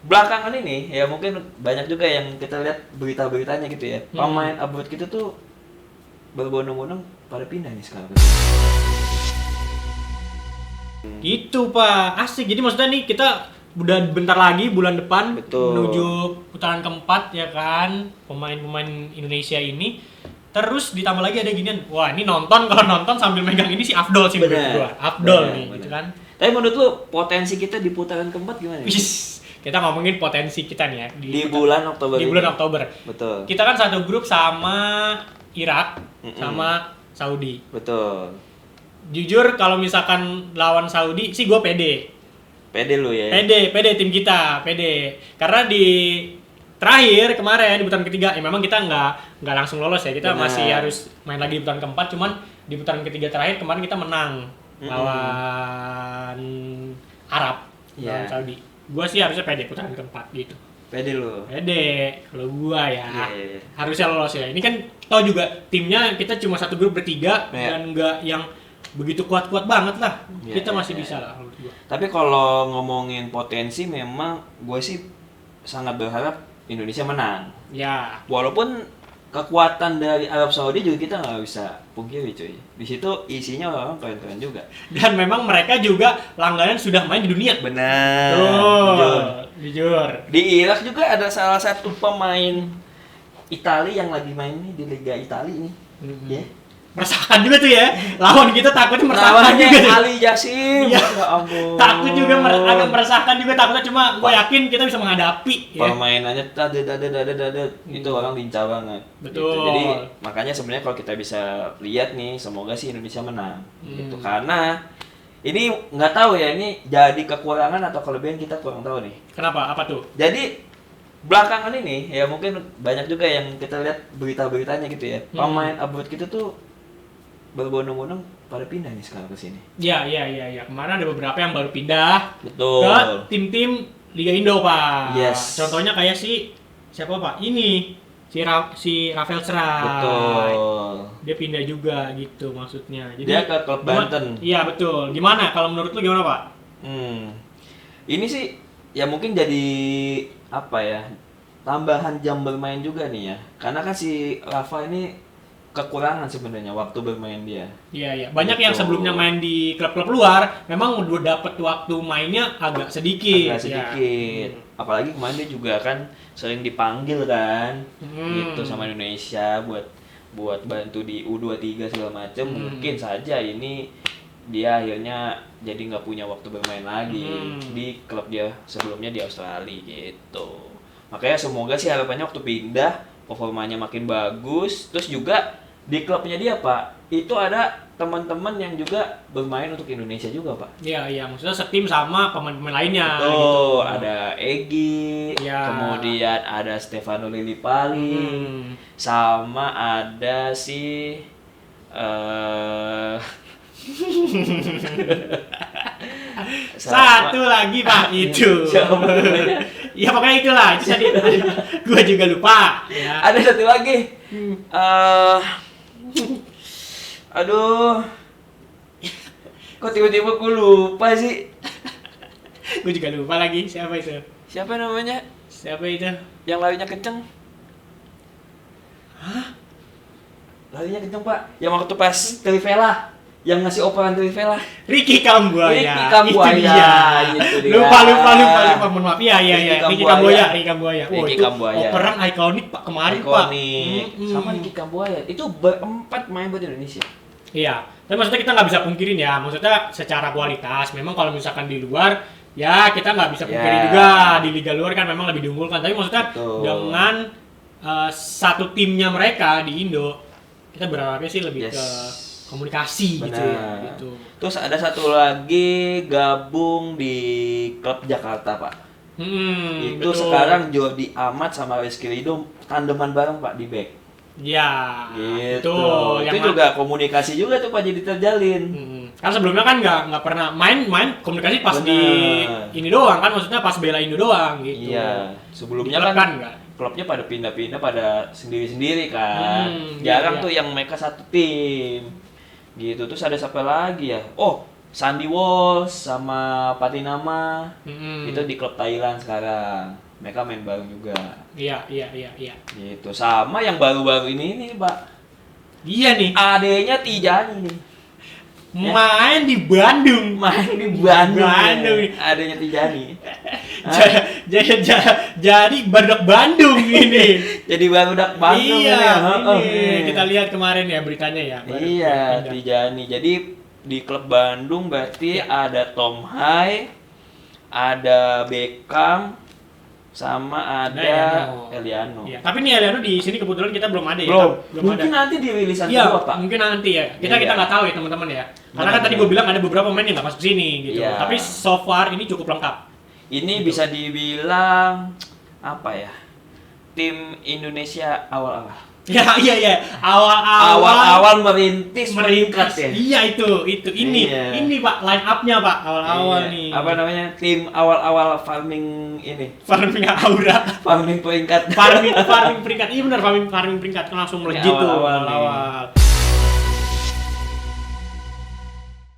belakangan ini ya mungkin banyak juga yang kita lihat berita-beritanya gitu ya. Pemain abroad kita tuh berbondong-bondong pada pindah nih sekarang. Gitu Pak, asik. Jadi maksudnya nih kita udah bentar lagi bulan depan Betul. menuju putaran keempat ya kan, pemain-pemain Indonesia ini. Terus ditambah lagi ada ginian, wah ini nonton, kalau nonton sambil megang ini sih afdol sih menurut gua. Afdol nih gitu kan. Tapi menurut lu potensi kita di putaran keempat gimana? Wis, kita ngomongin potensi kita nih ya Di bulan Oktober. di bulan Oktober. Betul. Kita kan satu grup sama Irak sama Saudi. Betul. Jujur kalau misalkan lawan Saudi sih gue pede. Pede lu ya. Pede tim kita, pede. Karena di terakhir kemarin di putaran ketiga, memang kita nggak langsung lolos ya. Kita masih harus main lagi di putaran keempat. Cuman di putaran ketiga terakhir kemarin kita menang lawan Arab, lawan Saudi. Gua sih harusnya pede putaran keempat gitu. Pede lu. Pede kalau gua ya. Iya. Harusnya lolos ya. Ini kan tau juga timnya kita cuma satu grup bertiga dan nggak yang begitu kuat-kuat banget lah. Kita masih bisa lah menurut gua. Tapi kalau ngomongin potensi memang gue sih sangat berharap Indonesia menang. Ya. Walaupun kekuatan dari Arab Saudi juga kita nggak bisa pungkiri cuy. Di situ isinya orang keren-keren juga. Dan memang mereka juga langganan sudah main di dunia. Benar. Jujur. Di Irak juga ada salah satu pemain Italia yang lagi main nih di Liga Italia nih. Ya. Meresahkan juga tuh ya. Lawan kita takutnya meresahkan Namanya juga tuh. Ali Jasim. Iya. Ya ampun. Takut juga agak meresahkan juga, takutnya, cuma gue yakin kita bisa menghadapi ya. Permainannya dada itu orang lincah banget. Betul. Gitu. Jadi makanya sebenarnya kalau kita bisa lihat nih, semoga sih Indonesia menang. Gitu. Karena ini nggak tahu ya, ini jadi kekurangan atau kelebihan kita kurang tahu nih. Kenapa? Apa tuh? Jadi belakangan ini ya mungkin banyak juga yang kita lihat berita-beritanya gitu ya. Pemain abroad kita tuh berbondong-bondong pada pindah nih sekarang ke sini. Iya. Kemarin ada beberapa yang baru pindah Betul. ke tim-tim Liga Indo, Pak. Yes. Contohnya kayak siapa, Pak? Ini si Rafael Cerai. Betul. Dia pindah juga gitu maksudnya. Jadi Dia ke klub Banten. Iya, betul. Gimana kalau menurut lu gimana, Pak? Ini sih ya mungkin jadi apa ya? Tambahan jam bermain juga nih ya. Karena kan si Rafa ini kekurangan sebenarnya waktu bermain dia. Iya. Banyak yang sebelumnya main di klub-klub luar, memang udah dapet waktu mainnya agak sedikit. Apalagi kemarin dia juga kan sering dipanggil kan, gitu sama Indonesia buat bantu di U23 segala macam. Mungkin saja ini dia akhirnya jadi nggak punya waktu bermain lagi di klub dia sebelumnya di Australia gitu. Makanya semoga sih harapannya waktu pindah performanya makin bagus. Terus juga di klubnya dia Pak, itu ada teman-teman yang juga bermain untuk Indonesia juga Pak. Iya, maksudnya setim sama pemain-pemain lainnya. Oh, gitu. ada Egi, Ya. kemudian ada Stefano Lillipali, sama ada si Satu lagi Pak, itu. Siapa namanya? Ya pokoknya itulah, itu tadi. Gua juga lupa. Ya. Ada satu lagi. Aduh. Kok tiba-tiba gue lupa sih? Gua juga lupa lagi siapa itu. Siapa namanya? Siapa itu? Yang larinya kenceng. Hah? Larinya kenceng Pak. Yang waktu pas Trivela, yang ngasih operan Trivela. Ricky Kambuaya. Ricky Kambuaya. Itu dia. Itu dia. Lupa. Mohon maaf. Iya. Ricky Kambuaya. Ricky Itu Kambuaya. operan ikonik Pak kemarin Pak. Ikonik. Sama Ricky Kambuaya. Itu berempat main buat Indonesia. Iya. Tapi maksudnya kita nggak bisa pungkirin ya. Maksudnya secara kualitas, memang kalau misalkan di luar, ya kita nggak bisa pungkiri juga. Di liga luar kan memang lebih diunggulkan. Tapi maksudnya dengan satu timnya mereka di Indo, kita berharapnya sih lebih ke komunikasi gitu. Terus ada satu lagi gabung di klub Jakarta Pak. Itu betul. sekarang Jordi Amat sama Rizky Ridho tandeman bareng Pak di back. Ya, Gitu. betul. Itu juga komunikasi juga tuh Pak jadi terjalin. Kan sebelumnya kan nggak pernah main komunikasi pas di ini doang kan, maksudnya pas bela Indo doang gitu. Iya. Sebelumnya kan klubnya pada pindah-pindah pada sendiri-sendiri kan. Jarang tuh yang mereka satu tim. Gitu. Terus ada siapa lagi ya? Oh, Sandy Walsh sama Patinama Mm-mm. itu di klub Thailand sekarang. Mereka main bareng juga. Iya. Gitu. Sama yang baru-baru ini Pak. Iya nih, Adenya Tijani nih. main di Bandung. Main di Bandung. Bandung. Adenya Tijani. Jadi badak Bandung ini. Jadi barudak Bandung Iya, ini. kita lihat kemarin ya beritanya ya. Iya, pindah. Tijani. Jadi di klub Bandung berarti ada Tom Hai, ada Beckham, sama ada Eliano. Iya. Tapi nih Eliano di sini kebetulan kita belum ada ya. Belum Mungkin ada. nanti di rilisan Iya, kedua, Pak. mungkin nanti ya. Kita Iya. nggak tahu ya teman-teman ya. Karena kan Benar, tadi gue bilang ada beberapa pemain yang nggak masuk sini gitu. Iya. Tapi so far ini cukup lengkap. Ini bisa dibilang apa ya? Tim Indonesia awal-awal. Ya, iya. Awal-awal merintis meningkat ya. Iya itu ini Iya. ini Pak line up-nya Pak awal-awal Iya. nih. Apa namanya? Tim awal-awal farming ini. Farming aura. Farming peringkat. farming peringkat. Iya benar farming peringkat langsung melejit tuh Awal-awal nih. awal-awal.